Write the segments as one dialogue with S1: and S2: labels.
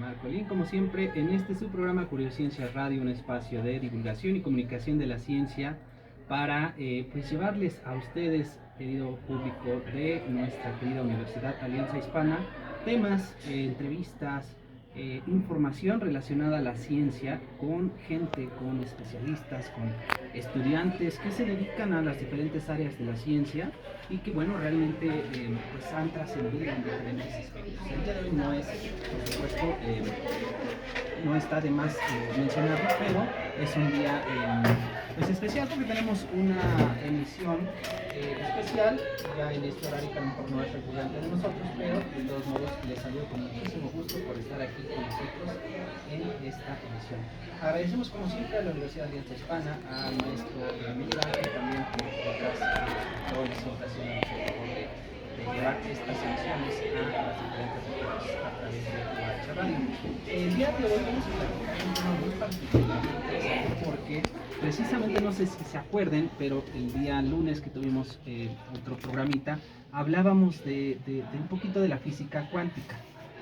S1: Marcolín, como siempre, en este su programa Curiosciencia Radio, un espacio de divulgación y comunicación de la ciencia para pues llevarles a ustedes, querido público de nuestra querida Universidad Alianza Hispana, temas, entrevistas, información relacionada a la ciencia con gente, con especialistas, con estudiantes que se dedican a las diferentes áreas de la ciencia y que bueno, realmente pues han trascendido en diferentes aspectos. El día de hoy no es, por supuesto, no está de más mencionarlo, pero es un día pues especial porque tenemos una emisión especial, ya en este horario que a lo mejor no es recurrente de nosotros, pero de todos modos les saludo con muchísimo gusto por estar aquí con nosotros en esta emisión. Agradecemos como siempre a la Universidad Alianza Hispana, al maestro Miguel Ángel, también por toda la presentación de llevar estas emisiones a las diferentes regiones a través de la radio. El día de hoy vamos a platicar un tema muy particular porque precisamente no sé si se acuerden, pero el día lunes que tuvimos otro programita, hablábamos de un poquito de la física cuántica.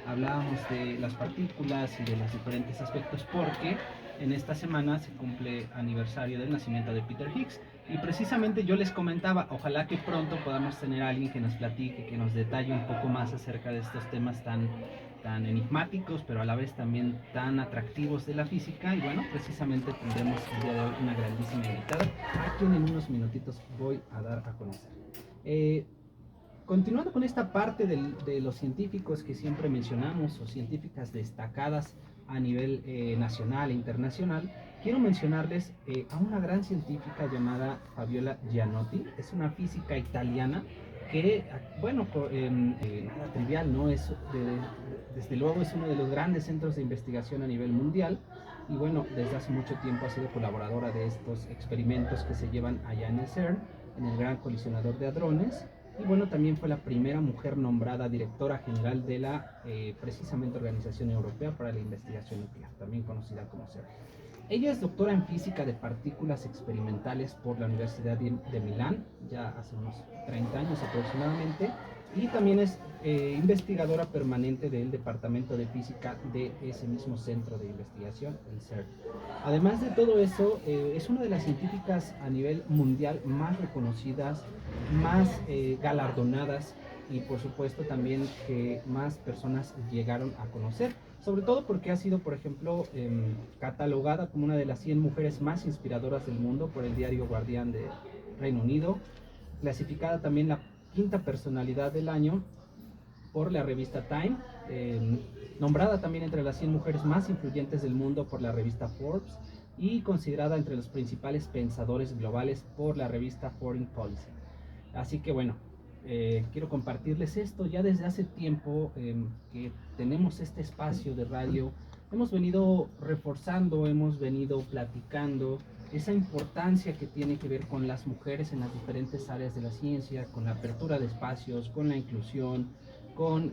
S1: Hablábamos de las partículas y de los diferentes aspectos porque en esta semana se cumple aniversario del nacimiento de Peter Higgs. Y precisamente yo les comentaba, ojalá que pronto podamos tener a alguien que nos platique, que nos detalle un poco más acerca de estos temas tan enigmáticos, pero a la vez también tan atractivos de la física. Y bueno, precisamente tendremos el día de hoy una grandísima invitada, a quien en unos minutitos voy a dar a conocer. Continuando con esta parte de los científicos que siempre mencionamos, o científicas destacadas a nivel nacional e internacional, quiero mencionarles a una gran científica llamada Fabiola Gianotti. Es una física italiana que, bueno, nada trivial, ¿no? Desde luego es uno de los grandes centros de investigación a nivel mundial y bueno, desde hace mucho tiempo ha sido colaboradora de estos experimentos que se llevan allá en el CERN, en el Gran Colisionador de Hadrones. Y bueno, también fue la primera mujer nombrada directora general de la precisamente Organización Europea para la Investigación Nuclear, también conocida como CERN. Ella es doctora en física de partículas experimentales por la Universidad de Milán, ya hace unos 30 años aproximadamente, y también es investigadora permanente del Departamento de Física de ese mismo centro de investigación, el CERN. Además de todo eso, es una de las científicas a nivel mundial más reconocidas, más galardonadas y por supuesto también que más personas llegaron a conocer, sobre todo porque ha sido, por ejemplo, catalogada como una de las 100 mujeres más inspiradoras del mundo por el diario Guardián de Reino Unido, clasificada también la quinta personalidad del año por la revista Time, nombrada también entre las 100 mujeres más influyentes del mundo por la revista Forbes y considerada entre los principales pensadores globales por la revista Foreign Policy. Así que bueno, quiero compartirles esto. Ya desde hace tiempo que tenemos este espacio de radio, hemos venido reforzando, hemos venido platicando esa importancia que tiene que ver con las mujeres en las diferentes áreas de la ciencia, con la apertura de espacios, con la inclusión, con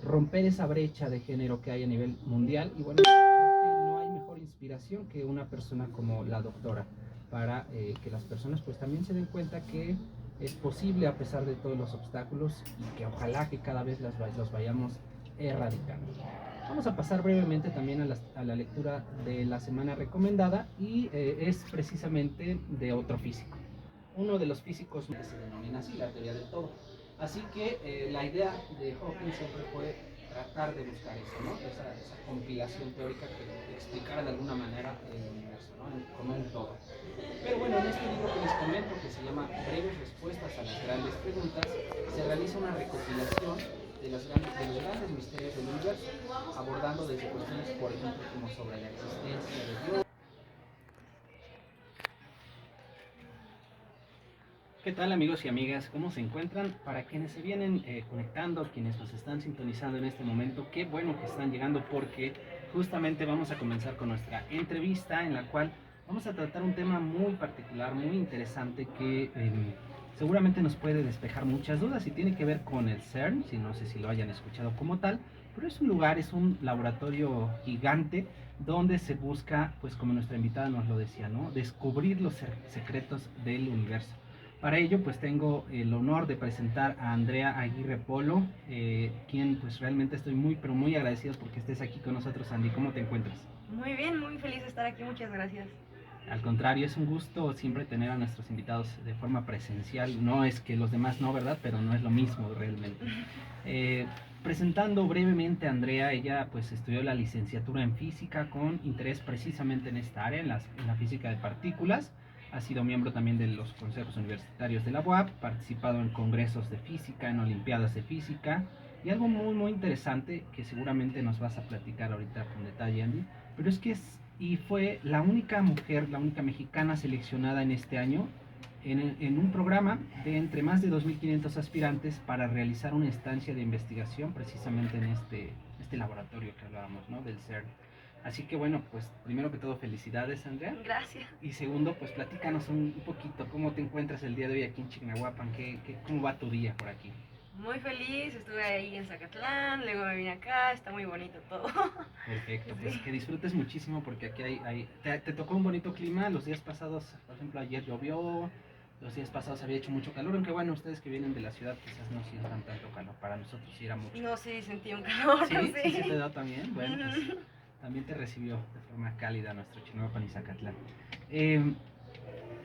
S1: romper esa brecha de género que hay a nivel mundial. Y bueno, creo que no hay mejor inspiración que una persona como la doctora para que las personas pues también se den cuenta que es posible a pesar de todos los obstáculos y que ojalá que cada vez los vayamos erradicando. Vamos a pasar brevemente también a la lectura de la semana recomendada y es precisamente de otro físico. Uno de los físicos que se denomina así, la teoría del todo. Así que la idea de Hawking siempre fue tratar de buscar eso, ¿no? Esa compilación teórica que explicara de alguna manera el universo, ¿no? Como un todo. Pero bueno, en este libro que les comento, que se llama Breves Respuestas a las Grandes Preguntas, se realiza una recopilación de los grandes misterios del universo, abordando desde cuestiones, por ejemplo, como sobre la existencia de Dios. ¿Qué tal, amigos y amigas? ¿Cómo se encuentran? Para quienes se vienen conectando, quienes nos están sintonizando en este momento, qué bueno que están llegando porque justamente vamos a comenzar con nuestra entrevista en la cual vamos a tratar un tema muy particular, muy interesante que seguramente nos puede despejar muchas dudas y tiene que ver con el CERN, si no sé si lo hayan escuchado como tal, pero es un lugar, es un laboratorio gigante donde se busca, pues como nuestra invitada nos lo decía, ¿no? Descubrir los secretos del universo. Para ello, pues tengo el honor de presentar a Andrea Aguirre Polo, quien pues realmente estoy muy, pero muy agradecido porque estés aquí con nosotros, Andy. ¿Cómo te encuentras?
S2: Muy bien, muy feliz de estar aquí, muchas gracias.
S1: Al contrario, es un gusto siempre tener a nuestros invitados de forma presencial. No es que los demás no, ¿verdad? Pero no es lo mismo realmente. Eh, Presentando brevemente a Andrea, ella pues estudió la licenciatura en física con interés precisamente en esta área, en la física de partículas. Ha sido miembro también de los consejos universitarios de la UAP, participado en congresos de física, en olimpiadas de física, y algo muy muy interesante que seguramente nos vas a platicar ahorita con detalle, Andy, pero es que y fue la única mujer, la única mexicana seleccionada en este año en un programa de entre más de 2.500 aspirantes para realizar una estancia de investigación precisamente en este laboratorio que hablábamos, ¿no? Del CERN. Así que bueno, pues primero que todo felicidades, Andrea.
S2: Gracias.
S1: Y segundo, pues platícanos un poquito cómo te encuentras el día de hoy aquí en Chignahuapan, cómo va tu día por aquí.
S2: Muy feliz, estuve ahí en Zacatlán, luego me vine acá, está muy bonito todo.
S1: Perfecto, pues
S2: Sí.
S1: que disfrutes muchísimo porque aquí te tocó un bonito clima. Los días pasados, por ejemplo, ayer llovió, los días pasados había hecho mucho calor, aunque bueno, ustedes que vienen de la ciudad quizás no sientan tanto calor, para nosotros sí era mucho.
S2: No, sí, sentí un calor,
S1: ¿Sí? ¿Sí se te
S2: sí.
S1: da también? Bueno, pues también te recibió de forma cálida nuestro Chignahuapan y Zacatlán. Eh,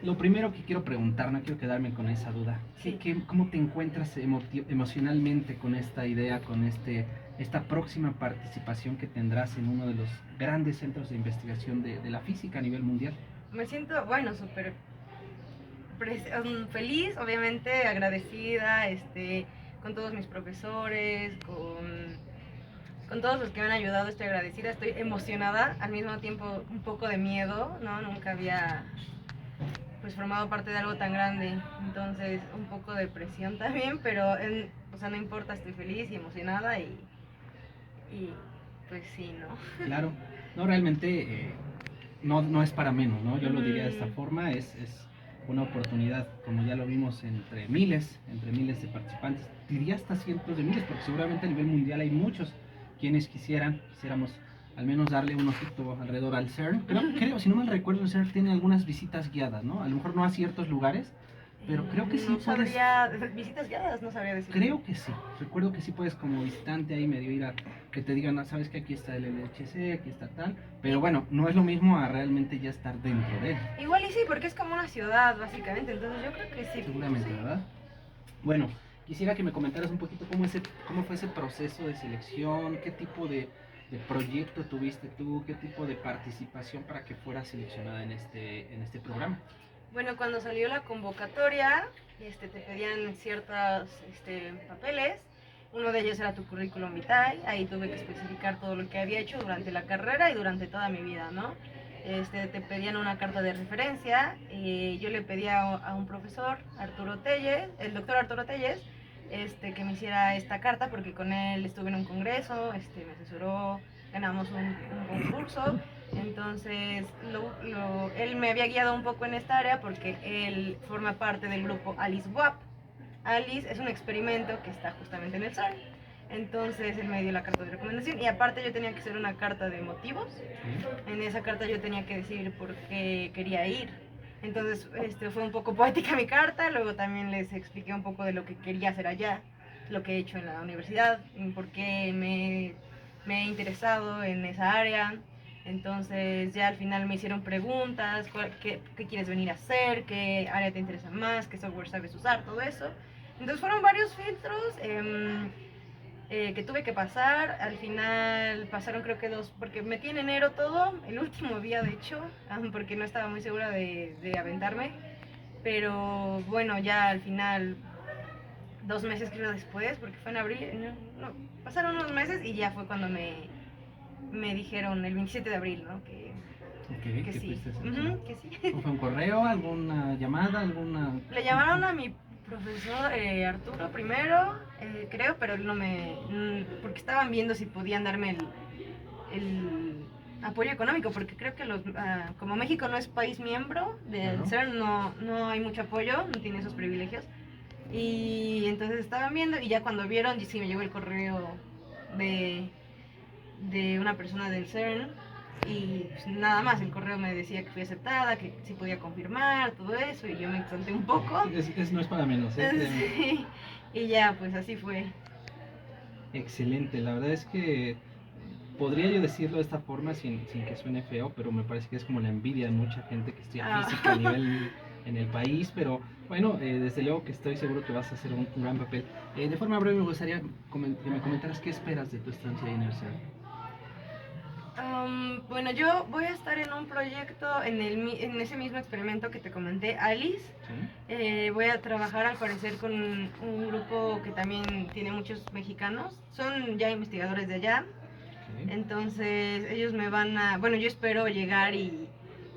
S1: lo primero que quiero preguntar, no quiero quedarme con esa duda.
S2: Sí.
S1: ¿Cómo te encuentras emocionalmente con esta idea, con esta próxima participación que tendrás en uno de los grandes centros de investigación de la física a nivel mundial?
S2: Me siento, bueno, súper feliz, obviamente, agradecida, con todos mis profesores, con todos los que me han ayudado, estoy agradecida, estoy emocionada, al mismo tiempo un poco de miedo, ¿no? Nunca había pues formado parte de algo tan grande, entonces un poco de presión también, pero o sea, no importa, estoy feliz y emocionada y pues sí, ¿no?
S1: Claro, no realmente no es para menos, ¿no? Yo lo diría de esta forma, es una oportunidad, como ya lo vimos, entre miles de participantes, diría hasta cientos de miles, porque seguramente a nivel mundial hay muchos quienes quisiéramos al menos darle un ojito alrededor al CERN. Creo, si no mal recuerdo, el CERN tiene algunas visitas guiadas, ¿no? A lo mejor no a ciertos lugares, pero creo que sí
S2: No
S1: puedes.
S2: sabría, visitas guiadas no sabría decir.
S1: Creo que sí. Recuerdo que sí puedes como visitante ahí medio ir a que te digan, sabes que aquí está el LHC, aquí está tal. Pero bueno, no es lo mismo a realmente ya estar dentro de él.
S2: Igual y sí, porque es como una ciudad, básicamente, entonces yo creo que sí.
S1: Seguramente,
S2: Sí.
S1: ¿verdad? Bueno, quisiera que me comentaras un poquito cómo fue ese proceso de selección, qué tipo de proyecto tuviste tú, qué tipo de participación para que fueras seleccionada en este programa.
S2: Bueno, cuando salió la convocatoria, te pedían ciertos papeles. Uno de ellos era tu currículum vitae. Ahí tuve que especificar todo lo que había hecho durante la carrera y durante toda mi vida, ¿no? Te pedían una carta de referencia. Yo le pedí a un profesor, Arturo Telles, el doctor Arturo Telles, que me hiciera esta carta porque con él estuve en un congreso, me asesoró, ganamos un concurso. Entonces, él me había guiado un poco en esta área porque él forma parte del grupo Alice WAP. Alice es un experimento que está justamente en el CERN. Entonces él me dio la carta de recomendación y aparte yo tenía que hacer una carta de motivos. En esa carta yo tenía que decir por qué quería ir. Entonces fue un poco poética mi carta, luego también les expliqué un poco de lo que quería hacer allá, lo que he hecho en la universidad, por qué me he interesado en esa área. Entonces ya al final me hicieron preguntas, qué quieres venir a hacer, qué área te interesa más, qué software sabes usar, todo eso. Entonces fueron varios filtros que tuve que pasar. Al final pasaron creo que 2, porque metí en enero todo, el último día de hecho, porque no estaba muy segura de aventarme. Pero bueno, ya al final 2 meses creo después, porque fue en abril, no, pasaron unos meses y ya fue cuando me dijeron el 27 de abril, ¿no? Que sí. Que sí.
S1: ¿Fue un correo, alguna llamada, alguna...?
S2: Le llamaron a mi profesor Arturo primero, creo, pero él no porque estaban viendo si podían darme el apoyo económico, porque creo que como México no es país miembro del CERN, no hay mucho apoyo, no tiene esos privilegios. Y entonces estaban viendo y ya cuando vieron, sí me llegó el correo de una persona del CERN y pues, nada más, el correo me decía que fui aceptada, que sí podía confirmar, todo eso, y yo me exalté un poco.
S1: No es para menos, ¿eh? Créeme.
S2: Sí, y ya, pues así fue.
S1: Excelente, la verdad es que podría yo decirlo de esta forma sin que suene feo, pero me parece que es como la envidia de mucha gente que estudia física a nivel en el país, pero bueno, desde luego que estoy seguro que vas a hacer un gran papel. De forma breve me gustaría que me comentaras qué esperas de tu estancia ahí en el CERN.
S2: Bueno, yo voy a estar en un proyecto en ese mismo experimento que te comenté, Alice.
S1: ¿Sí?
S2: Voy a trabajar al parecer con un grupo que también tiene muchos mexicanos. Son ya investigadores de allá.
S1: Okay.
S2: Entonces ellos me van a... Bueno, yo espero llegar y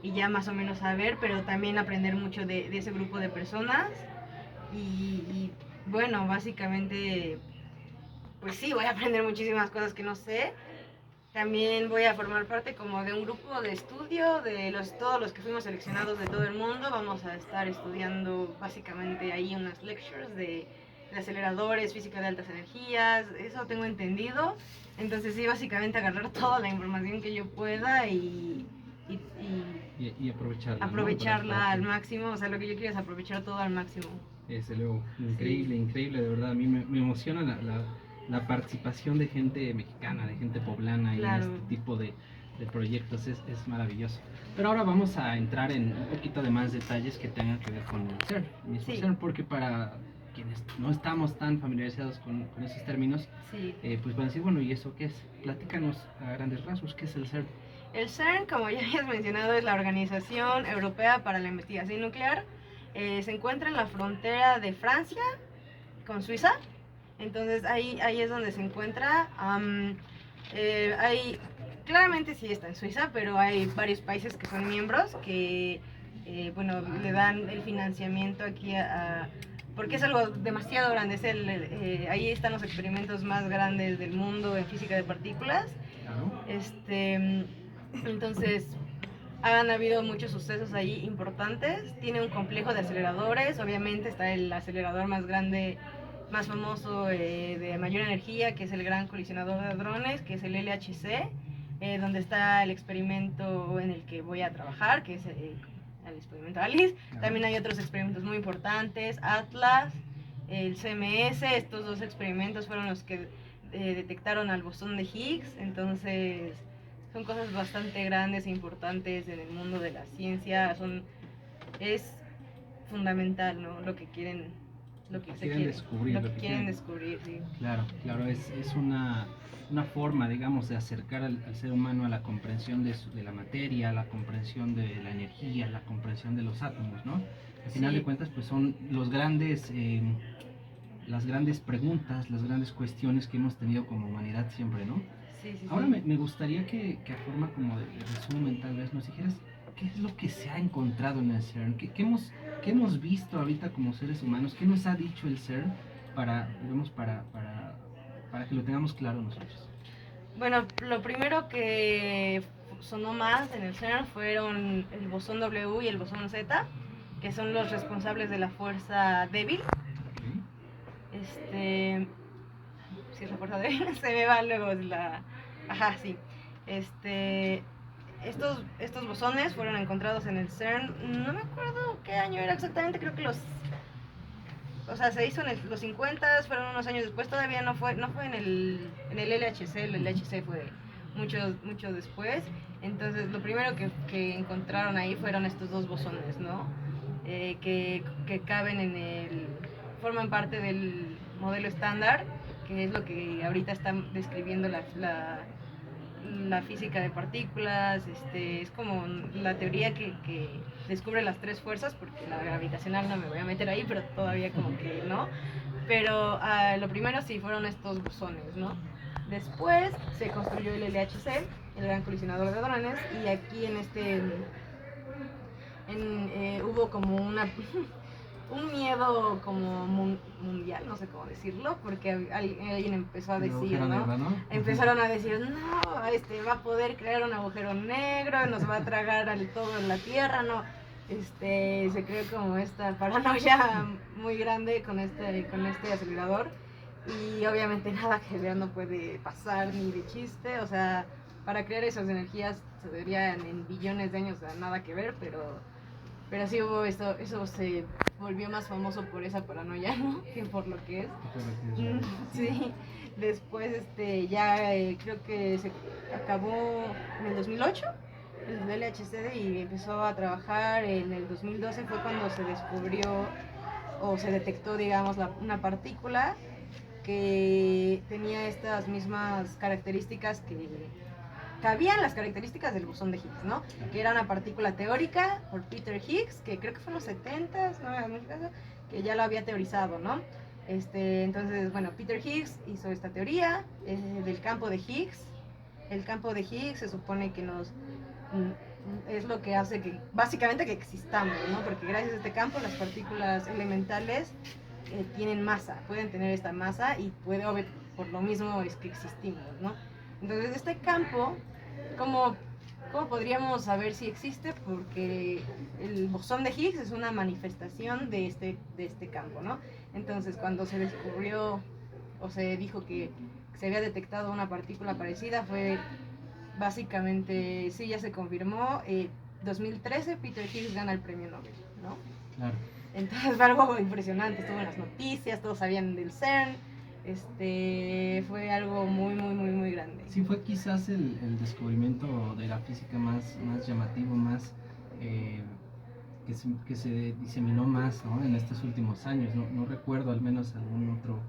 S2: ya más o menos saber, pero también aprender mucho de ese grupo de personas. Y bueno, básicamente, pues sí, voy a aprender muchísimas cosas que no sé. También voy a formar parte como de un grupo de estudio de todos los que fuimos seleccionados de todo el mundo. Vamos a estar estudiando básicamente ahí unas lectures de aceleradores, física de altas energías, eso tengo entendido. Entonces sí, básicamente agarrar toda la información que yo pueda
S1: Y aprovecharla,
S2: aprovecharla,
S1: ¿no?
S2: al máximo. O sea, lo que yo quiero es aprovechar todo al máximo.
S1: Desde luego, increíble,
S2: Sí.
S1: increíble, de verdad. A mí me emociona la participación de gente mexicana, de gente poblana
S2: Claro.
S1: en este tipo de proyectos, es maravilloso. Pero ahora vamos a entrar en un poquito de más detalles que tengan que ver con el CERN, el mismo
S2: Sí.
S1: CERN, porque para quienes no estamos tan familiarizados con esos términos,
S2: Sí.
S1: pues van a decir, bueno, ¿y eso qué es? Platícanos a grandes rasgos, ¿qué es el CERN?
S2: El CERN, como ya habías mencionado, es la Organización Europea para la Investigación Nuclear. Se encuentra en la frontera de Francia con Suiza. Entonces ahí es donde se encuentra. Claramente sí está en Suiza, pero hay varios países que son miembros que bueno, le dan el financiamiento aquí porque es algo demasiado grande. Ahí están los experimentos más grandes del mundo en física de partículas. Entonces han habido muchos sucesos ahí importantes. Tiene un complejo de aceleradores. Obviamente está el acelerador más grande, más famoso, de mayor energía, que es el Gran Colisionador de Hadrones, que es el LHC, donde está el experimento en el que voy a trabajar, que es el experimento ALICE. También hay otros experimentos muy importantes, Atlas, el CMS. Estos dos experimentos fueron los que detectaron al bosón de Higgs. Entonces son cosas bastante grandes e importantes en el mundo de la ciencia. Es fundamental, ¿no? Lo que quieren
S1: descubrir.
S2: Lo que quieren descubrir, sí.
S1: Claro, claro, es una forma, digamos, de acercar al ser humano a la comprensión de la materia, a la comprensión de la energía, a la comprensión de los átomos, ¿no? Al final de cuentas, pues son las grandes preguntas, las grandes cuestiones que hemos tenido como humanidad siempre, ¿no?
S2: Sí, sí,
S1: Ahora
S2: sí.
S1: me gustaría que a forma como de resumen tal vez nos dijeras qué es lo que se ha encontrado en el CERN, qué hemos visto ahorita como seres humanos, qué nos ha dicho el CERN digamos, para que lo tengamos claro nosotros.
S2: Bueno, lo primero que sonó más en el CERN fueron el bosón W y el bosón Z, que son los responsables de la fuerza débil.
S1: Okay.
S2: Si es la fuerza débil, se me va luego Ajá, sí. Estos bosones fueron encontrados en el CERN. No me acuerdo qué año era exactamente, creo que o sea, se hizo en los 50, fueron unos años después. Todavía no fue en el LHC. El LHC fue mucho después. Entonces lo primero que encontraron ahí fueron estos dos bosones, ¿no? Que caben forman parte del modelo estándar, que es lo que ahorita están describiendo la física de partículas. Es como la teoría que descubre las tres fuerzas, porque la gravitacional no me voy a meter ahí, pero todavía como que no. Pero lo primero sí fueron estos bosones, ¿no? Después se construyó el LHC, el Gran Colisionador de Hadrones, y aquí hubo como un miedo como mundial, no sé cómo decirlo, porque alguien empezó a decir, ¿no? Empezaron a decir, no, va a poder crear un agujero negro, nos va a tragar todo en la Tierra, no. Se creó como esta paranoia muy grande con este acelerador, y obviamente nada que ver no puede pasar ni de chiste. O sea, para crear esas energías se deberían en billones de años, o sea, nada que ver, pero sí hubo esto, eso se volvió más famoso por esa paranoia, ¿no? Que por lo que es. Sí, después ya creo que se acabó en el 2008 el LHC y empezó a trabajar en el 2012 fue cuando se descubrió o se detectó, digamos, una partícula que tenía estas mismas características que cabían las características del bosón de Higgs, ¿no? Que era una partícula teórica por Peter Higgs, que creo que fue en los 70s, ¿no? Que ya lo había teorizado, ¿no? Entonces, bueno, Peter Higgs hizo esta teoría del campo de Higgs. El campo de Higgs se supone que es lo que hace que, básicamente, que existamos, ¿no? Porque gracias a este campo las partículas elementales tienen masa, pueden tener esta masa y por lo mismo es que existimos, ¿no? Entonces este campo, ¿cómo podríamos saber si existe? Porque el bosón de Higgs es una manifestación de este campo, ¿no? Entonces cuando se descubrió o se dijo que se había detectado una partícula parecida fue básicamente, sí, ya se confirmó, 2013 Peter Higgs gana el premio Nobel, ¿no?
S1: Claro.
S2: Entonces fue algo impresionante, estuvo en las noticias, todos sabían del CERN, fue algo muy, muy, muy, muy grande.
S1: Sí, fue quizás el descubrimiento de la física más llamativo, más que se diseminó más, ¿no? En estos últimos años. No recuerdo al menos algún otro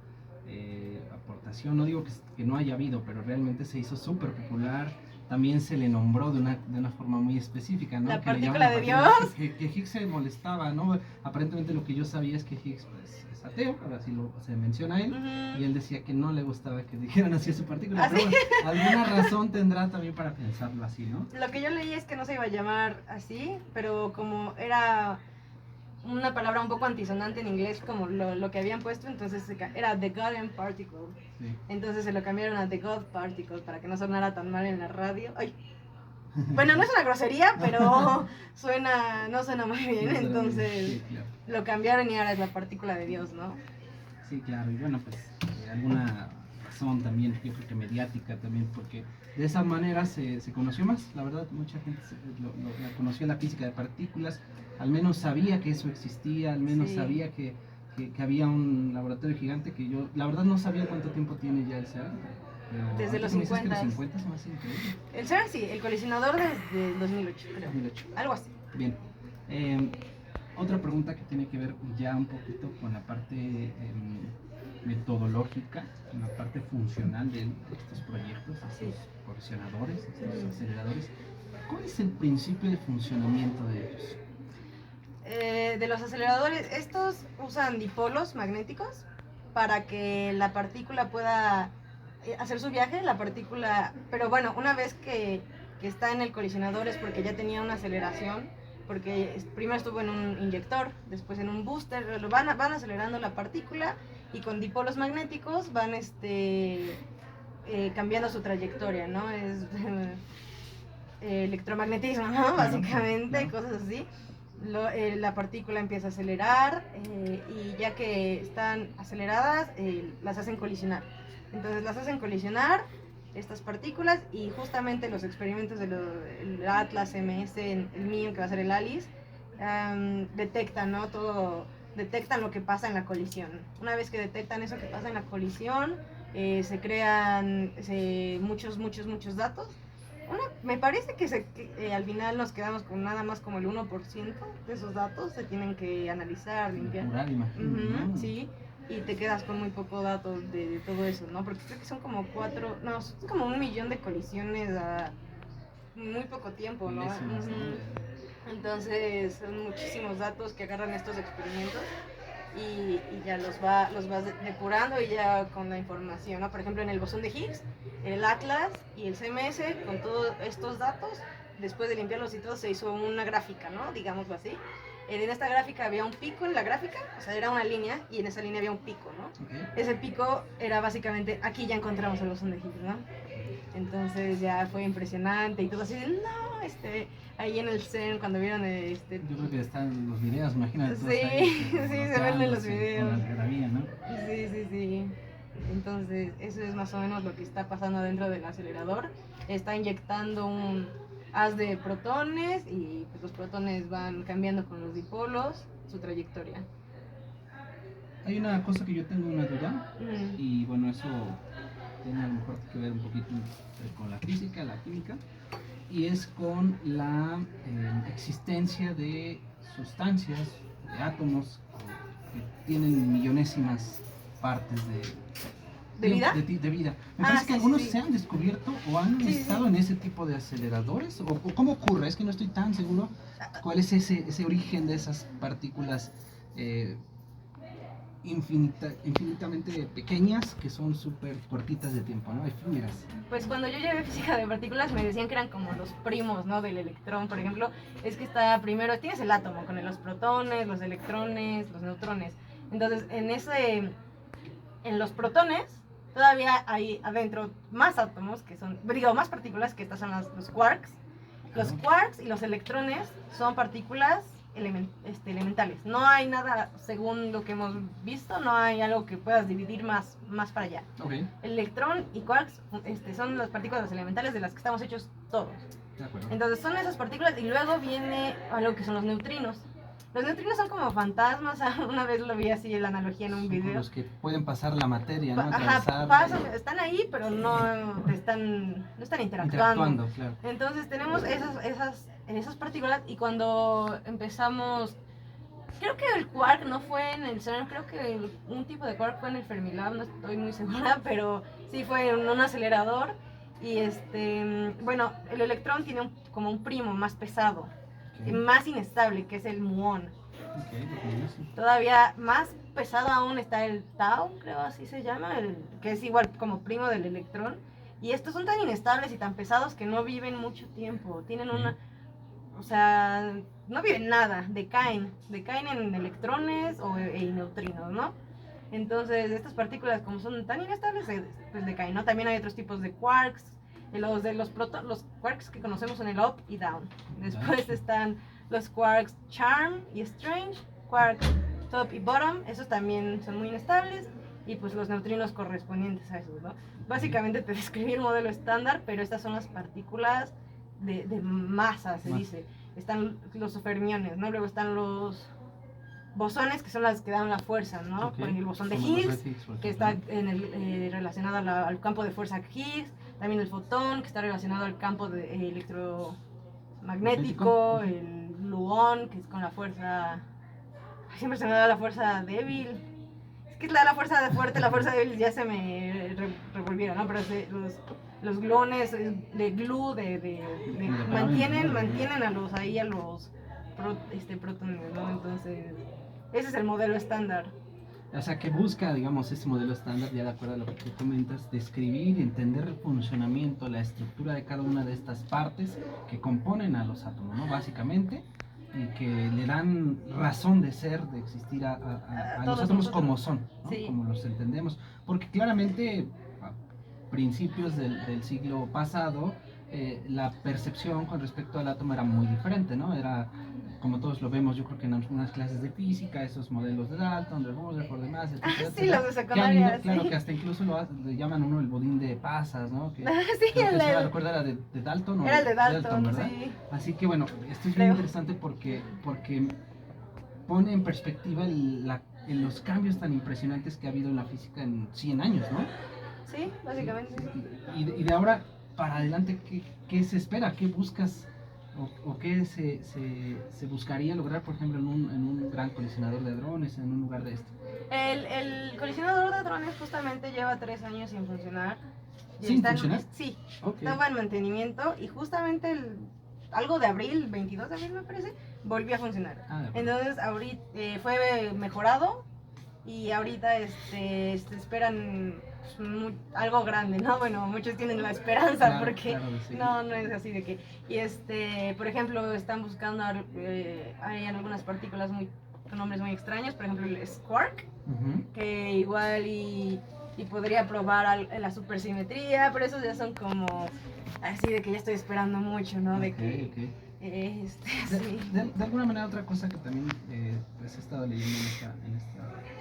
S1: aportación, no digo que no haya habido, pero realmente se hizo súper popular. También se le nombró de una forma muy específica, ¿no?
S2: La
S1: que
S2: partícula de Dios.
S1: Que Higgs se molestaba, ¿no? Aparentemente lo que yo sabía es que Higgs pues, es ateo, ahora sí se menciona a él, y él decía que no le gustaba que dijeran así a su partícula, pero bueno, alguna razón tendrá también para pensarlo así, ¿no?
S2: Lo que yo leí es que no se iba a llamar así, pero como era una palabra un poco antisonante en inglés como lo que habían puesto, entonces era The God Particle. Sí. Entonces se lo cambiaron a The God Particle para que no sonara tan mal en la radio. Ay. Bueno, no es una grosería, pero no suena muy bien, entonces sí, claro. Lo cambiaron y ahora es la partícula de Dios, ¿no?
S1: Sí, claro, y bueno, pues alguna razón también, yo creo que mediática también, porque de esa manera se conoció más, la verdad, mucha gente la conoció la física de partículas, al menos sabía que eso existía, al menos sí. Sabía que había un laboratorio gigante que yo, la verdad no sabía cuánto tiempo tiene ya el CERN.
S2: Desde los 50.
S1: Los 50 se me hace increíble.
S2: El CERN sí, el colisionador desde 2008, creo.
S1: 2008.
S2: Algo así.
S1: Bien. Otra pregunta que tiene que ver ya un poquito con la parte metodológica, con la parte funcional de estos proyectos, estos colisionadores, estos aceleradores. ¿Cuál es el principio de funcionamiento de ellos?
S2: De los aceleradores, estos usan dipolos magnéticos para que la partícula pueda hacer su viaje, la partícula, pero bueno, una vez que está en el colisionador es porque ya tenía una aceleración, porque primero estuvo en un inyector, después en un booster, van acelerando la partícula y con dipolos magnéticos van cambiando su trayectoria, ¿no? Es electromagnetismo, ¿no? Básicamente, cosas así. La partícula empieza a acelerar y ya que están aceleradas, las hacen colisionar. Entonces las hacen colisionar estas partículas y justamente los experimentos del Atlas MS, el mío que va a ser el ALICE, detectan, ¿no? Detectan lo que pasa en la colisión. Una vez que detectan eso que pasa en la colisión, se crean muchos datos. Me parece que al final nos quedamos con nada más como el 1% de esos datos, se tienen que analizar, limpiar.
S1: Imagino,
S2: sí, y te quedas con muy poco datos de todo eso, ¿no? Porque creo que son como 1 millón de colisiones a muy poco tiempo, ¿no? Entonces son muchísimos datos que agarran estos experimentos y ya los vas depurando y ya con la información, ¿no? Por ejemplo, en el bosón de Higgs, el Atlas y el CMS, con todos estos datos, después de limpiarlos y todo, se hizo una gráfica, ¿no? Digámoslo así. En esta gráfica había un pico en la gráfica, o sea, era una línea, y en esa línea había un pico, ¿no? Okay. Ese pico era básicamente, aquí ya encontramos el bosón de Higgs, ¿no? Entonces ya fue impresionante y todo así de, no, ahí en el CERN cuando vieron
S1: Yo creo que están los videos, imagínate.
S2: Sí, sí, se ven en los videos.
S1: Con la algarabía, ¿no?
S2: Sí. Entonces, eso es más o menos lo que está pasando dentro del acelerador. Está inyectando un haz de protones y pues, los protones van cambiando con los dipolos su trayectoria.
S1: Hay una cosa que yo tengo una duda,
S2: Mm.
S1: y bueno, eso tiene a lo mejor que ver un poquito con la física, la química, y es con la existencia de sustancias, de átomos que tienen millonésimas partes
S2: ¿De vida?
S1: de vida. Me parece que
S2: sí,
S1: algunos
S2: sí, sí.
S1: se han descubierto o han
S2: Sí, sí,
S1: estado
S2: sí.
S1: en ese tipo de aceleradores, o cómo ocurre, es que no estoy tan seguro cuál es ese origen de esas partículas eh, infinitamente pequeñas que son súper cortitas de tiempo, ¿no? Efímeras.
S2: Pues cuando yo llevé física de partículas me decían que eran como los primos, ¿no? Del electrón, por ejemplo, es que está primero, tienes el átomo con los protones, los electrones, los neutrones. Entonces, en los protones todavía hay adentro más átomos que son, digo, más partículas, que estas son los quarks. Los quarks y los electrones son partículas elementales. No hay nada, según lo que hemos visto, no hay algo que puedas dividir más para allá.
S1: Okay.
S2: El electrón y quarks son las partículas elementales de las que estamos hechos todos.
S1: De acuerdo.
S2: Entonces son esas partículas y luego viene algo que son los neutrinos. Los neutrinos son como fantasmas, una vez lo vi así en la analogía en un video.
S1: Los que pueden pasar la materia, ¿no?
S2: Ajá, pasan, están ahí, pero no están interactuando.
S1: Claro.
S2: Entonces tenemos esas partículas y cuando empezamos, creo que el quark no fue en el CERN, creo que un tipo de quark fue en el Fermilab, no estoy muy segura, pero sí fue en un acelerador. Y bueno, el electrón tiene como un primo más pesado, okay, más inestable, que es el muón.
S1: Okay,
S2: todavía más pesado aún está el tau, creo así se llama, que es igual como primo del electrón. Y estos son tan inestables y tan pesados que no viven mucho tiempo. Tienen una... O sea, no viven nada, decaen en electrones y neutrinos, ¿no? Entonces, estas partículas, como son tan inestables, pues decaen, ¿no? También hay otros tipos de quarks, los quarks que conocemos en el up y down. Después están los quarks charm y strange, quarks top y bottom, esos también son muy inestables, y pues los neutrinos correspondientes a esos, ¿no? Básicamente te describí el modelo estándar, pero estas son las partículas de masa, se dice. Están los fermiones, ¿no? Luego están los bosones, que son las que dan la fuerza, ¿no? Okay. Por ejemplo, el bosón de Higgs, que está relacionado al campo de fuerza Higgs. También el fotón, que está relacionado al campo electromagnético. El gluón, que es con la fuerza... Siempre se me da la fuerza débil. Es que la fuerza fuerte, la fuerza débil ya se me revolvieron, ¿no? Pero los gluones de glue, mantienen a los protones, ¿no? Entonces, ese es el modelo estándar.
S1: O sea, que busca, digamos, ese modelo estándar, ya de acuerdo a lo que tú comentas, describir, entender el funcionamiento, la estructura de cada una de estas partes que componen a los átomos, ¿no? Básicamente, y que le dan razón de ser, de existir a los átomos como son, ¿no? Sí. Como los entendemos. Porque claramente, a principios del siglo pasado, la percepción con respecto al átomo era muy diferente, ¿no? Era, como todos lo vemos, yo creo que en algunas clases de física, esos modelos de Dalton, de Rutherford, demás, etcétera,
S2: sí, los de secundaria, sí.
S1: Claro, que hasta incluso le llaman uno el budín de pasas, ¿no? Que,
S2: sí,
S1: recuerda, era de Dalton,
S2: era el de Dalton,
S1: ¿verdad?
S2: Sí.
S1: Así que bueno, esto es muy interesante porque pone en perspectiva los cambios tan impresionantes que ha habido en la física en 100 años, ¿no?
S2: Sí, básicamente.
S1: Y de ahora para adelante, ¿qué se espera? ¿Qué buscas? ¿O qué se buscaría lograr, por ejemplo, en un gran colisionador de hadrones, en un lugar de esto?
S2: El colisionador de hadrones justamente lleva 3 años sin funcionar.
S1: ¿Sin funcionar?
S2: Sí, okay. Estaba en mantenimiento y justamente algo de abril, 22 de abril me parece, volvió a funcionar. Entonces ahorita fue mejorado y ahorita esperan algo grande, ¿no? Bueno, muchos tienen la esperanza, claro, porque claro, sí. no es así de que... Y por ejemplo, están buscando, hay algunas partículas con nombres muy extraños, por ejemplo el Squark, que igual y podría probar la supersimetría, pero esos ya son como así de que ya estoy esperando mucho, ¿no? De que Sí.
S1: De alguna manera, otra cosa que también pues he estado leyendo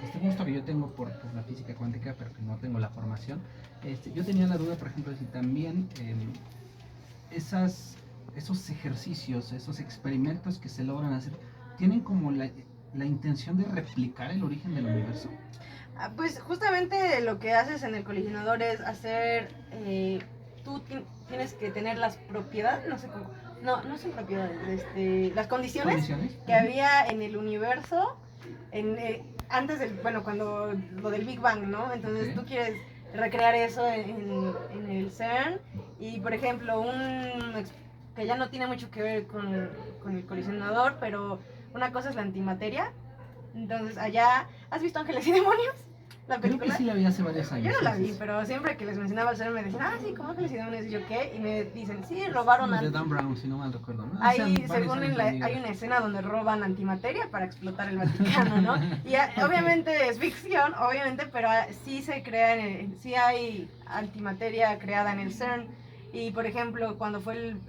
S1: este gusto que yo tengo por la física cuántica, pero que no tengo la formación, yo tenía la duda, por ejemplo, si también esos ejercicios, esos experimentos que se logran hacer, tienen como la intención de replicar el origen del universo.
S2: Pues justamente lo que haces en el colisionador es hacer, tú tienes que tener las propiedades, no sé cómo, no son propiedades, las condiciones que había en el universo antes del, bueno, cuando lo del Big Bang, ¿no? Entonces tú quieres recrear eso en el CERN y, por ejemplo, que ya no tiene mucho que ver con el colisionador, pero una cosa es la antimateria. Entonces allá, ¿has visto Ángeles y Demonios? La película.
S1: Creo que sí la vi hace varios años.
S2: Yo no la vi, pero siempre que les mencionaba el CERN me decían, sí, como Ángeles y Demonios, y yo qué, y me dicen, sí, robaron
S1: de Dan Brown, si no mal recuerdo, ¿no?
S2: Ahí, según hay una escena donde roban antimateria para explotar el Vaticano, ¿no? Y obviamente es ficción, obviamente, pero sí se crea, sí hay antimateria creada en el CERN. Y por ejemplo, cuando fue el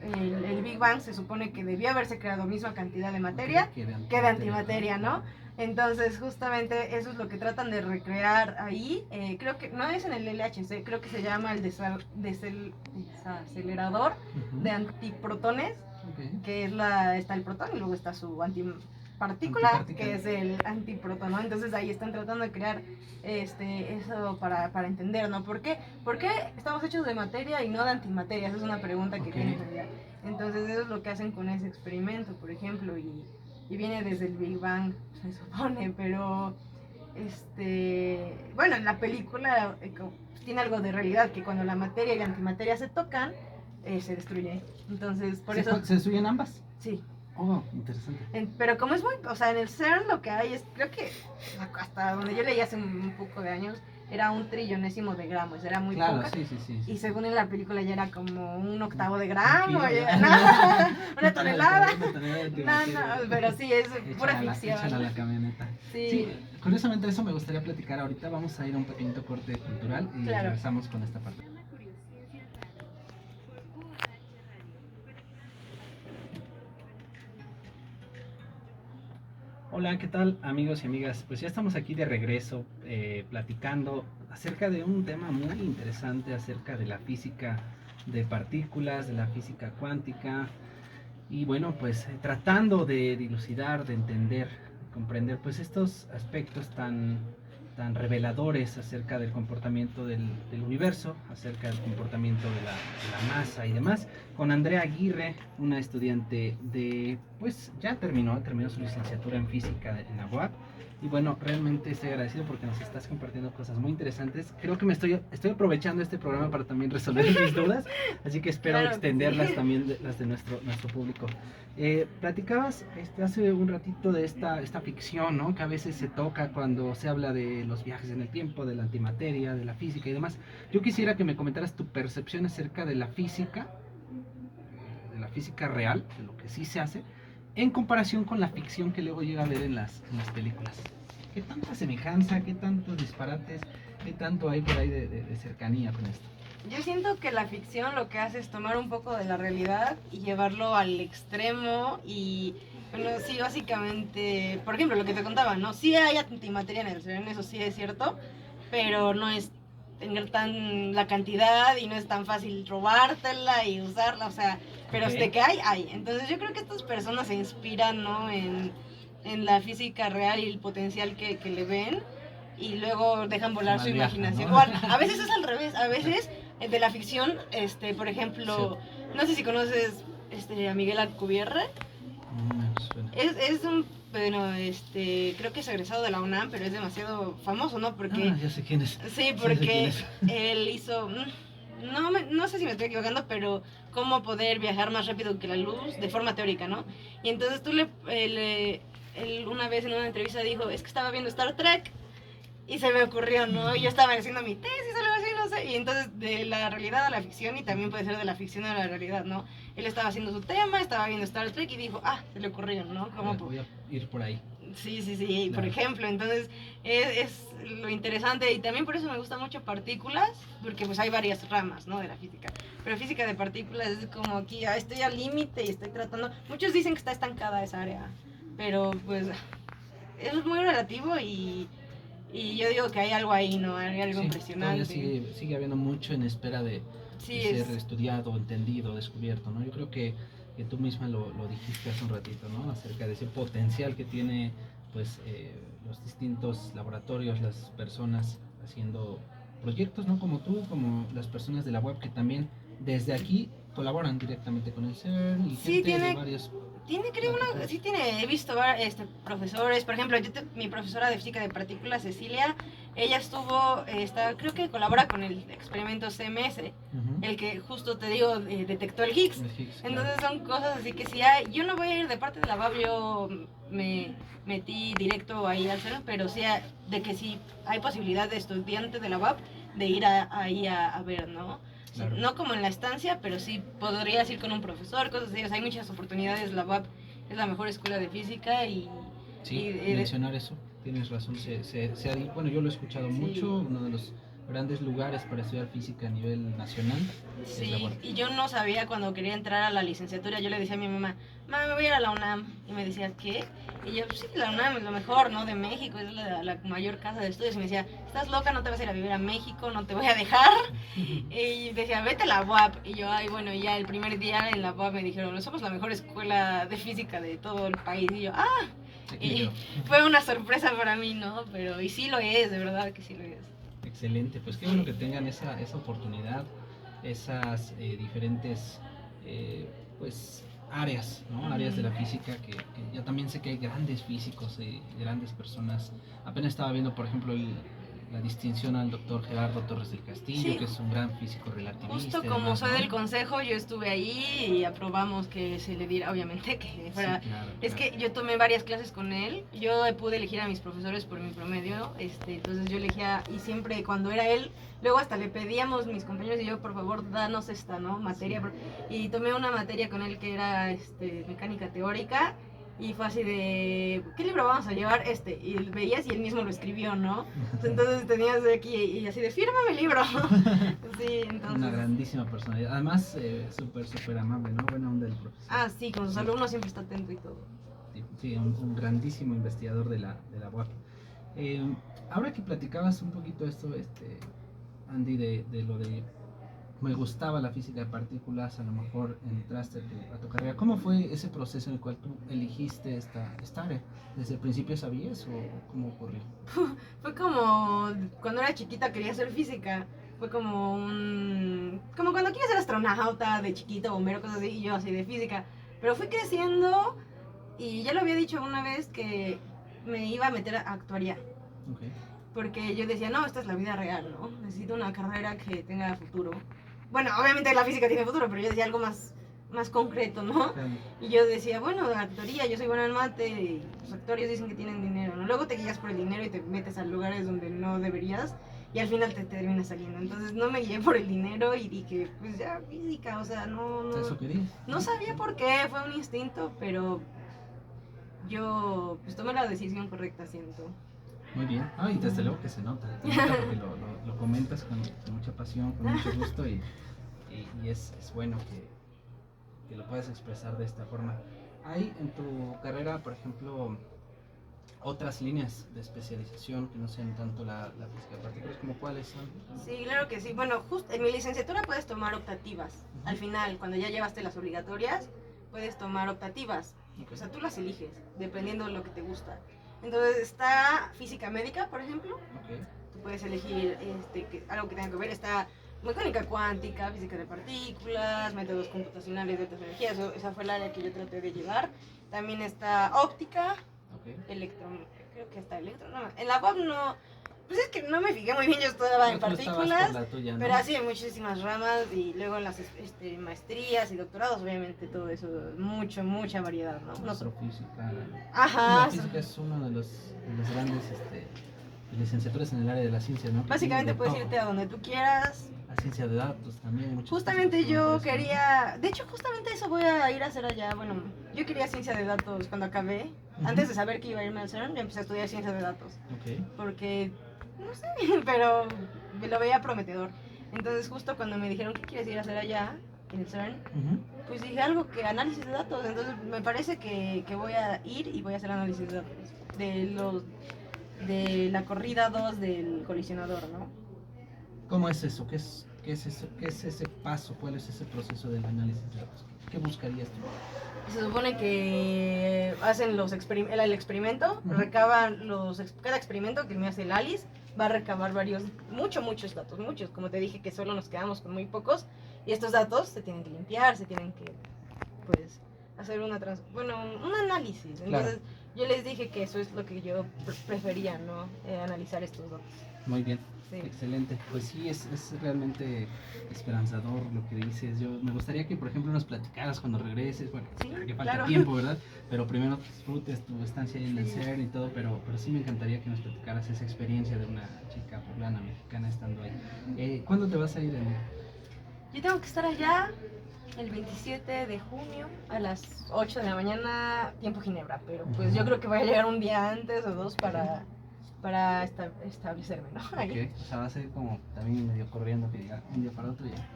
S2: Big Bang, se supone que debía haberse creado misma cantidad de materia que de antimateria, ¿no? Entonces, justamente eso es lo que tratan de recrear ahí. Creo que no es en el LHC, creo que se llama el desacelerador de antiprotones, que es está el protón y luego está su antipartícula, que es el antiprotón, ¿no? Entonces ahí están tratando de crear eso para entender, ¿no? ¿Por qué estamos hechos de materia y no de antimateria? Esa es una pregunta que tienen que ver. Entonces eso es lo que hacen con ese experimento, por ejemplo, y viene desde el Big Bang, se supone, pero bueno, en la película tiene algo de realidad, que cuando la materia y la antimateria se tocan, se destruye. Entonces, por eso...
S1: ¿Se destruyen ambas?
S2: Sí.
S1: Oh, interesante.
S2: Pero como es muy, o sea, en el CERN lo que hay es, creo que hasta donde yo leí hace un poco de años, era 1 trillonésimo de gramos, era muy poca.
S1: Sí.
S2: Y según en la película ya era como 1/8 de gramo, una tonelada. No, pero sí, es pura ficción.
S1: Échala a la camioneta. Sí, curiosamente eso me gustaría platicar ahorita. Vamos a ir a un pequeñito corte cultural y regresamos con esta parte. Hola, ¿qué tal amigos y amigas? Pues ya estamos aquí de regreso platicando acerca de un tema muy interesante, acerca de la física de partículas, de la física cuántica y bueno, pues tratando de dilucidar, de entender, de comprender pues estos aspectos tan reveladores acerca del comportamiento del universo, acerca del comportamiento de la masa y demás, con Andrea Aguirre, una estudiante pues ya terminó su licenciatura en física en la UAP. Y bueno, realmente estoy agradecido porque nos estás compartiendo cosas muy interesantes. Creo que estoy aprovechando este programa para también resolver mis dudas, así que espero extenderlas también, las de nuestro público. Platicabas hace un ratito de esta ficción, ¿no? Que a veces se toca cuando se habla de los viajes en el tiempo, de la antimateria, de la física y demás. Yo quisiera que me comentaras tu percepción acerca de la física real, de lo que sí se hace, en comparación con la ficción que luego llega a ver en las películas. ¿Qué tanta semejanza, qué tantos disparates, qué tanto hay por ahí de cercanía con esto?
S2: Yo siento que la ficción lo que hace es tomar un poco de la realidad y llevarlo al extremo y, bueno, sí, básicamente, por ejemplo, lo que te contaba, ¿no? Sí hay antimateria en el CERN, eso sí es cierto, pero no es tener tan la cantidad y no es tan fácil robártela y usarla, o sea, pero de que hay. Entonces yo creo que estas personas se inspiran, ¿no? En la física real y el potencial que le ven y luego dejan volar su imaginación. ¿No? A veces es al revés, a veces de la ficción, por ejemplo, no sé si conoces a Miguel Alcubierre. Es un, bueno, creo que es egresado de la UNAM, pero es demasiado famoso, ¿no? Porque
S1: ya sé quién es.
S2: Sí, porque él hizo, no sé si me estoy equivocando, pero cómo poder viajar más rápido que la luz de forma teórica, ¿no? Y entonces él una vez en una entrevista dijo, es que estaba viendo Star Trek y se me ocurrió, ¿no? Y yo estaba haciendo mi tesis o algo así, no sé, y entonces de la realidad a la ficción y también puede ser de la ficción a la realidad, ¿no? Él estaba haciendo su tema, estaba viendo Star Trek y dijo, se le ocurrió, ¿no?
S1: Voy a ir por ahí.
S2: Sí, por
S1: Claro.
S2: ejemplo, entonces es lo interesante y también por eso me gusta mucho partículas, porque pues hay varias ramas, ¿no? De la física, pero física de partículas es como aquí, estoy al límite y estoy tratando, muchos dicen que está estancada esa área, pero pues es muy relativo y yo digo que hay algo ahí, ¿no? Hay algo
S1: Sí, todavía
S2: impresionante.
S1: sigue habiendo mucho en espera
S2: Sí,
S1: de ser
S2: es,
S1: estudiado, entendido, descubierto, ¿no? Yo creo que tú misma lo dijiste hace un ratito, ¿no? Acerca de ese potencial que tiene, pues, los distintos laboratorios, las personas haciendo proyectos, ¿no? Como tú, como las personas de la web que también desde aquí colaboran directamente con el CERN y
S2: sí
S1: gente de
S2: tiene
S1: varios
S2: creo una, sí
S1: laboratorios.
S2: tiene, he visto profesores, por ejemplo, mi profesora de física de partículas, Cecilia, ella estuvo, creo que colabora con el experimento CMS,
S1: Ujú.
S2: el que justo te digo, detectó el Higgs.
S1: El Higgs, claro.
S2: Entonces son cosas así que si hay, yo no voy a ir de parte de la BAB, yo me metí directo ahí al CERN, pero sí de que sí hay posibilidad de estudiante de la BAB de ir ahí a ver, ¿no? Sí,
S1: Claro.
S2: no como en la estancia, pero sí podrías ir con un profesor, cosas así. O sea, hay muchas oportunidades. La UAP es la mejor escuela de física
S1: Sí, mencionar eso, tienes razón. Bueno, yo lo he escuchado
S2: sí,
S1: mucho. Uno de los grandes lugares para estudiar física a nivel nacional es la
S2: sí,
S1: UAP.
S2: y yo no sabía cuando quería entrar a la licenciatura, yo le decía a mi mamá, mamá, me voy a ir a la UNAM. Y me decía, ¿qué? Y yo, sí, la UNAM es lo mejor, ¿no? De México, es la mayor casa de estudios. Y me decía, estás loca, no te vas a ir a vivir a México, no te voy a dejar. Y decía, vete a la UAP. Y yo, ay, bueno, y ya el primer día en la UAP me dijeron, somos la mejor escuela de física de todo el país. Y yo, ah,
S1: Aquí me
S2: y
S1: quedo.
S2: fue una sorpresa para mí, ¿no? Pero, y sí lo es, de verdad que sí lo es.
S1: Excelente, pues qué bueno que tengan esa oportunidad, esas diferentes eh, pues áreas, ¿no? Áreas de la física que ya también sé que hay grandes físicos y grandes personas. Apenas estaba viendo, por ejemplo, la distinción al doctor Gerardo Torres del Castillo,
S2: Sí,
S1: que es un gran físico relativista
S2: justo
S1: y
S2: como
S1: demás,
S2: soy
S1: ¿no?
S2: del consejo, yo estuve ahí y aprobamos que se le diera, obviamente, que
S1: Sí,
S2: fuera...
S1: claro,
S2: Es
S1: claro.
S2: que yo tomé varias clases con él, yo pude elegir a mis profesores por mi promedio, entonces yo elegía, y siempre cuando era él, luego hasta le pedíamos mis compañeros y yo, por favor, danos esta, ¿no? Materia.
S1: Sí.
S2: Y tomé una materia con él que era mecánica teórica, y fue así de, ¿qué libro vamos a llevar? Y veías y él mismo lo escribió, ¿no? Entonces tenías de aquí y así de, fírmame el libro. Sí, entonces...
S1: Una grandísima personalidad. Además, súper amable, ¿no? Buena onda del profesor.
S2: Ah, sí, con sus
S1: Sí,
S2: alumnos siempre está atento y todo.
S1: sí, sí, un grandísimo investigador de la UAP. Eh, Ahora que platicabas un poquito esto, Andy, de lo de me gustaba la física de partículas, a lo mejor entraste a tu carrera. ¿Cómo fue ese proceso en el cual tú elegiste esta área? ¿Desde el principio sabías o cómo ocurrió?
S2: Fue como cuando era chiquita quería hacer física. Fue como como cuando quieres ser astronauta de chiquito, bombero, cosas así, y yo así de física. Pero fui creciendo y ya lo había dicho una vez que me iba a meter a actuaría.
S1: Okay.
S2: Porque yo decía, no, esta es la vida real, ¿no? Necesito una carrera que tenga futuro. Bueno, obviamente la física tiene futuro, pero yo decía algo más concreto, ¿no?
S1: Claro.
S2: Y yo decía, bueno, actoría, yo soy buena en mate, y los actores dicen que tienen dinero, ¿no? Luego te guías por el dinero y te metes a lugares donde no deberías y al final te termina saliendo. Entonces no me guié por el dinero y dije, pues ya, física, o sea,
S1: ¿Eso querías?
S2: no sabía por qué, fue un instinto, pero yo pues tomé la decisión correcta, siento.
S1: Muy bien. Y desde luego que se nota porque lo comentas con mucha pasión, con mucho gusto y es bueno que lo puedas expresar de esta forma. ¿Hay en tu carrera, por ejemplo, otras líneas de especialización que no sean tanto la física de partículas, como cuáles son?
S2: Sí, claro que sí. Bueno, justo en mi licenciatura puedes tomar optativas. Al final, cuando ya llevaste las obligatorias, puedes tomar optativas.
S1: Okay.
S2: O sea, tú las eliges, dependiendo de lo que te gusta. Entonces está física médica, por ejemplo.
S1: Okay.
S2: Tú puedes elegir algo que tenga que ver. Está mecánica cuántica, física de partículas, métodos computacionales de altas energías. Esa fue el área que yo traté de llevar. También está óptica,
S1: Okay.
S2: creo que está electro. No, en la web no. Pues es que no me fijé muy bien, yo estaba en partículas, por
S1: tuya, ¿no?
S2: pero así hay muchísimas ramas y luego en las maestrías y doctorados, obviamente todo eso, mucha variedad, ¿no?
S1: Astrofísica.
S2: Ajá.
S1: La física es uno de los grandes licenciaturas en el área de la ciencia, ¿no?
S2: Básicamente puedes irte a donde tú quieras,
S1: la ciencia de datos también. Muchas
S2: Justamente
S1: cosas que
S2: yo
S1: pasan por eso,
S2: quería, de hecho justamente eso voy a ir a hacer allá. Bueno, yo quería ciencia de datos cuando acabé.
S1: Ujú.
S2: Antes de saber que iba a irme al CERN, ya empecé a estudiar ciencia de datos.
S1: ¿no? Ok.
S2: Porque, no sé, pero me lo veía prometedor. Entonces justo cuando me dijeron, ¿qué quieres ir a hacer allá en el CERN?
S1: Ujú.
S2: Pues dije algo que análisis de datos. Entonces me parece que voy a ir y voy a hacer análisis de datos. De la corrida 2 del colisionador, ¿no?
S1: ¿Cómo es eso? ¿Qué es eso? ¿Qué es ese paso? ¿Cuál es ese proceso del análisis de datos? ¿Qué buscarías tú?
S2: Se supone que hacen el experimento,
S1: Ujú.
S2: recaban cada experimento que me hace el Alice va a recabar muchos datos, muchos, como te dije que solo nos quedamos con muy pocos y estos datos se tienen que limpiar, se tienen que pues hacer un análisis. Entonces yo les dije que eso es lo que yo prefería, ¿no? Analizar estos datos.
S1: Muy bien,
S2: Sí.
S1: excelente. Pues sí, es realmente esperanzador lo que dices. Yo me gustaría que, por ejemplo, nos platicaras cuando regreses. Bueno,
S2: Sí,
S1: que falta
S2: claro.
S1: tiempo, ¿verdad? Pero primero disfrutes tu estancia ahí en el
S2: Sí.
S1: CERN y todo, pero sí me encantaría que nos platicaras esa experiencia de una chica poblana, mexicana, estando ahí. ¿Cuándo te vas a ir?
S2: Yo tengo que estar allá el 27 de junio a las 8 de la mañana, tiempo Ginebra, pero pues yo creo que voy a llegar un día antes o dos para establecerme, ¿no? Ahí.
S1: Ok, o sea, va a ser como también medio corriendo que diga un día para otro ya.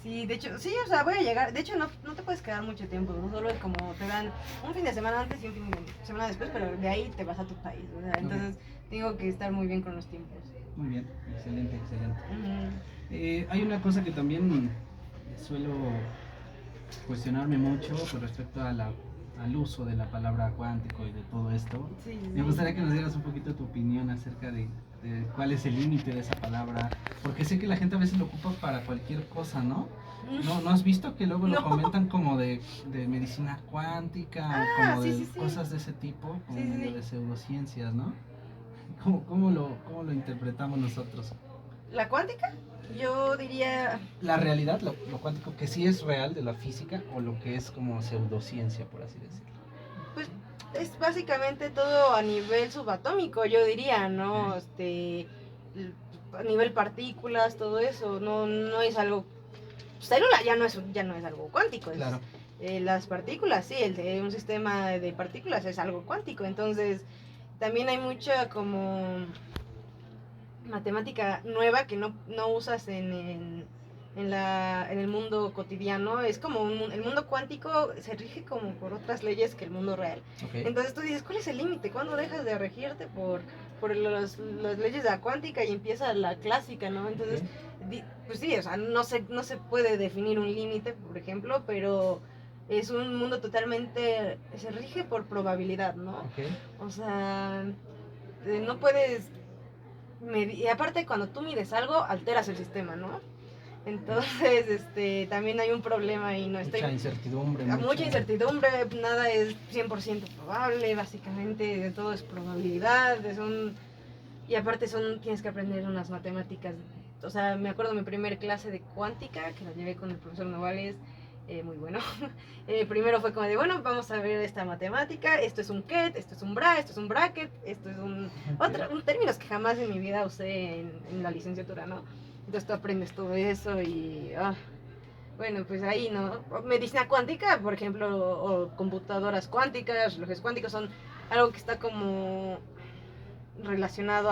S2: Sí, de hecho, sí, o sea, voy a llegar. De hecho, no te puedes quedar mucho tiempo, ¿no? Solo es como te dan un fin de semana antes y un fin de semana después, pero de ahí te vas a tu país, o sea, entonces tengo que estar muy bien con los tiempos.
S1: Muy bien, excelente, excelente.
S2: Ujú.
S1: Hay una cosa que también suelo cuestionarme mucho con respecto a al uso de la palabra cuántico y de todo esto.
S2: Sí,
S1: Me
S2: sí.
S1: gustaría que nos dieras un poquito tu opinión acerca de cuál es el límite de esa palabra, porque sé que la gente a veces lo ocupa para cualquier cosa, ¿no? ¿No has visto que luego lo
S2: No.
S1: comentan como de medicina cuántica o como
S2: sí,
S1: de
S2: sí, sí.
S1: cosas de ese tipo, como
S2: Sí, sí,
S1: medio
S2: sí.
S1: de pseudociencias, ¿no? ¿Cómo lo interpretamos nosotros?
S2: ¿La cuántica? Yo diría,
S1: La realidad, lo cuántico, que sí es real de la física o lo que es como pseudociencia, por así decirlo.
S2: pues es básicamente todo a nivel subatómico, yo diría, ¿no?
S1: Ok.
S2: A nivel partículas, todo eso, no es algo. Célula ya no es algo cuántico,
S1: Claro.
S2: Las partículas, sí, un sistema de partículas es algo cuántico, entonces también hay mucha como matemática nueva que no usas en el mundo cotidiano. Es como el mundo cuántico se rige como por otras leyes que el mundo real.
S1: Okay.
S2: Entonces tú dices, ¿cuál es el límite? ¿Cuándo dejas de regirte por las leyes de la cuántica y empieza la clásica, ¿no? Entonces, pues sí, o sea, no se puede definir un límite, por ejemplo, pero es un mundo totalmente, se rige por probabilidad, ¿no?
S1: Okay.
S2: O sea, no puedes y aparte cuando tú mides algo, alteras el sistema, ¿no? Entonces, también hay un problema ahí, ¿no?
S1: Mucha incertidumbre.
S2: Mucha incertidumbre, nada es 100% probable, básicamente todo es probabilidad, y aparte tienes que aprender unas matemáticas. O sea, me acuerdo mi primer clase de cuántica, que la llevé con el profesor Novales, muy bueno. Primero fue como de, bueno, vamos a ver esta matemática, esto es un ket, esto es un bra, esto es un bracket, esto es un términos que jamás en mi vida usé en la licenciatura, ¿no? Entonces tú aprendes todo eso y, bueno, pues ahí, ¿no? Medicina cuántica, por ejemplo, o computadoras cuánticas, relojes cuánticos son algo que está como relacionado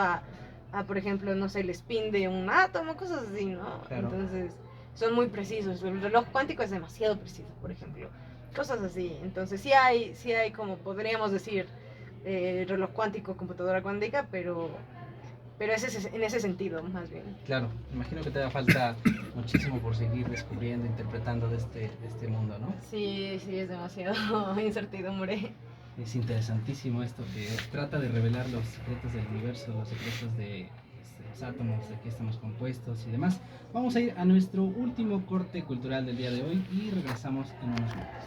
S2: por ejemplo, no sé, el spin de un átomo, cosas así, ¿no?
S1: Claro.
S2: Entonces, son muy precisos. El reloj cuántico es demasiado preciso, por ejemplo. Cosas así. Entonces, sí hay como podríamos decir, reloj cuántico, computadora cuántica, pero en ese sentido, más bien.
S1: Claro, imagino que te da falta muchísimo por seguir descubriendo, interpretando de este mundo, ¿no?
S2: Sí, es demasiado incertidumbre.
S1: Es interesantísimo esto que trata de revelar los secretos del universo, los secretos de los átomos, de qué estamos compuestos y demás. Vamos a ir a nuestro último corte cultural del día de hoy y regresamos en unos minutos.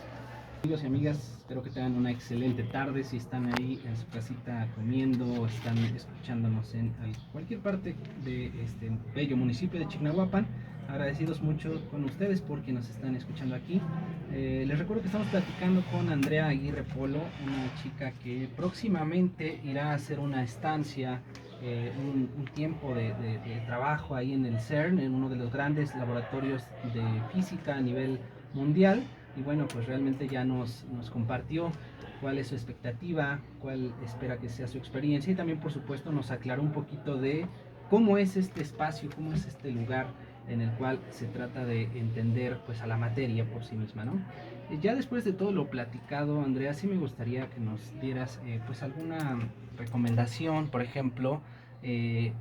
S1: Amigos y amigas, espero que tengan una excelente tarde. Si están ahí en su casita comiendo o están escuchándonos en cualquier parte de este bello municipio de Chignahuapan, agradecidos mucho con ustedes porque nos están escuchando aquí. Les recuerdo que estamos platicando con Andrea Aguirre Polo, una chica que próximamente irá a hacer una estancia un tiempo de trabajo ahí en el CERN, en uno de los grandes laboratorios de física a nivel mundial. Y bueno, pues realmente ya nos compartió cuál es su expectativa, cuál espera que sea su experiencia, y también por supuesto nos aclaró un poquito de cómo es este espacio, cómo es este lugar en el cual se trata de entender pues a la materia por sí misma, ¿no? Ya después de todo lo platicado, Andrea, sí me gustaría que nos dieras pues alguna recomendación, por ejemplo, eh,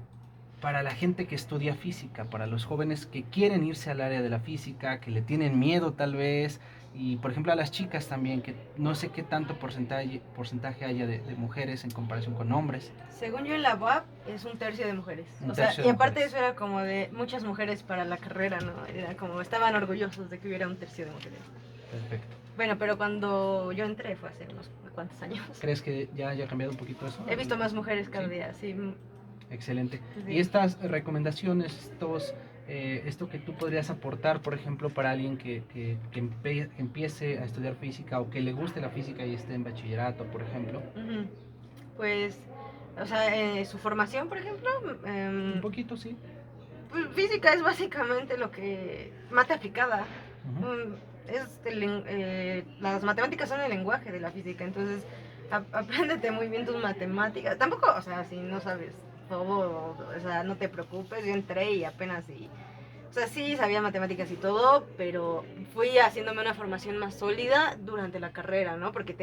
S1: para la gente que estudia física, para los jóvenes que quieren irse al área de la física, que le tienen miedo tal vez, y por ejemplo a las chicas también, que no sé qué tanto porcentaje haya de mujeres en comparación con hombres.
S2: Según yo en la UAP es un tercio de mujeres.
S1: Un
S2: O sea,
S1: tercio
S2: y
S1: de
S2: aparte de
S1: mujeres.
S2: eso era como de muchas mujeres para la carrera, ¿no? Era como, estaban orgullosos de que hubiera un tercio de mujeres.
S1: Perfecto.
S2: Bueno, pero cuando yo entré fue hace unos cuantos años.
S1: ¿Crees que ya haya cambiado un poquito eso?
S2: He visto más mujeres cada
S1: ¿Sí?
S2: día, sí.
S1: Excelente.
S2: Sí.
S1: Y estas recomendaciones, esto que tú podrías aportar, por ejemplo, para alguien que empiece a estudiar física o que le guste la física y esté en bachillerato, por ejemplo.
S2: Pues, o sea, su formación, por ejemplo,
S1: Un poquito, sí.
S2: pues, física es básicamente lo que, mate aplicada.
S1: Uh-huh.
S2: Las matemáticas son el lenguaje de la física, entonces apréndete muy bien tus matemáticas. Tampoco, o sea, si no sabes todo, o sea, no te preocupes, yo entré y apenas o sea, sí sabía matemáticas y todo, pero fui haciéndome una formación más sólida durante la carrera, ¿no? Porque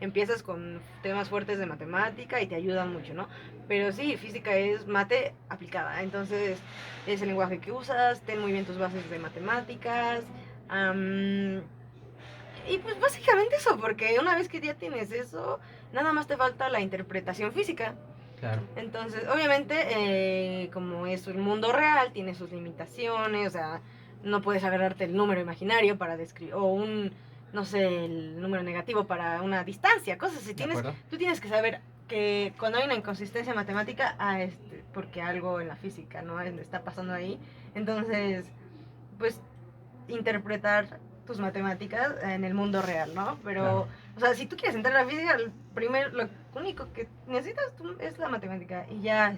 S2: empiezas con temas fuertes de matemática y te ayudan mucho, ¿no? Pero sí, física es mate aplicada, entonces es el lenguaje que usas, ten muy bien tus bases de matemáticas. Y pues básicamente eso, porque una vez que ya tienes eso, nada más te falta la interpretación física.
S1: Claro.
S2: Entonces, obviamente, como es un mundo real, tiene sus limitaciones, o sea, no puedes agarrarte el número imaginario para describir, o no sé, el número negativo para una distancia, cosas así. Tú tienes que saber que cuando hay una inconsistencia matemática, porque algo en la física, ¿no? Está pasando ahí. Entonces, pues, interpretar tus matemáticas en el mundo real, ¿no? Pero, claro. O sea, si tú quieres entrar a la física, lo único que necesitas tú es la matemática y ya,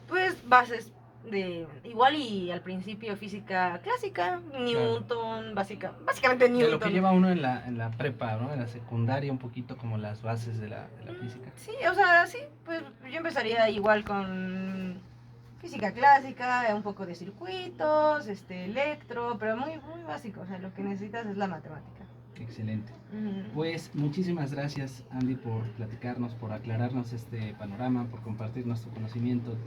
S2: pues bases de igual y al principio física clásica, Newton, claro. Básicamente Newton.
S1: De lo que lleva uno en la prepa, ¿no? En la secundaria, un poquito como las bases de la física.
S2: Sí, o sea, sí, pues yo empezaría igual con física clásica, un poco de circuitos, electro, pero muy, muy básico, o sea, lo que necesitas es la matemática.
S1: Excelente. Pues muchísimas gracias, Andy, por platicarnos, por aclararnos este panorama, por compartirnos tu conocimiento,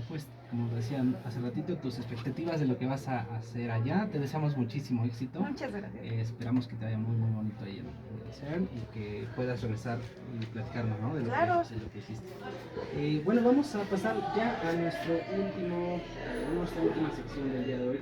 S1: pues como decían hace ratito, tus expectativas de lo que vas a hacer allá. Te deseamos muchísimo éxito.
S2: Muchas gracias.
S1: Esperamos que te vaya muy, muy bonito ahí en el CERN y que puedas regresar y platicarnos, ¿no? De lo,
S2: claro.
S1: de lo que hiciste. Bueno, vamos a pasar ya a nuestra última sección del día de hoy.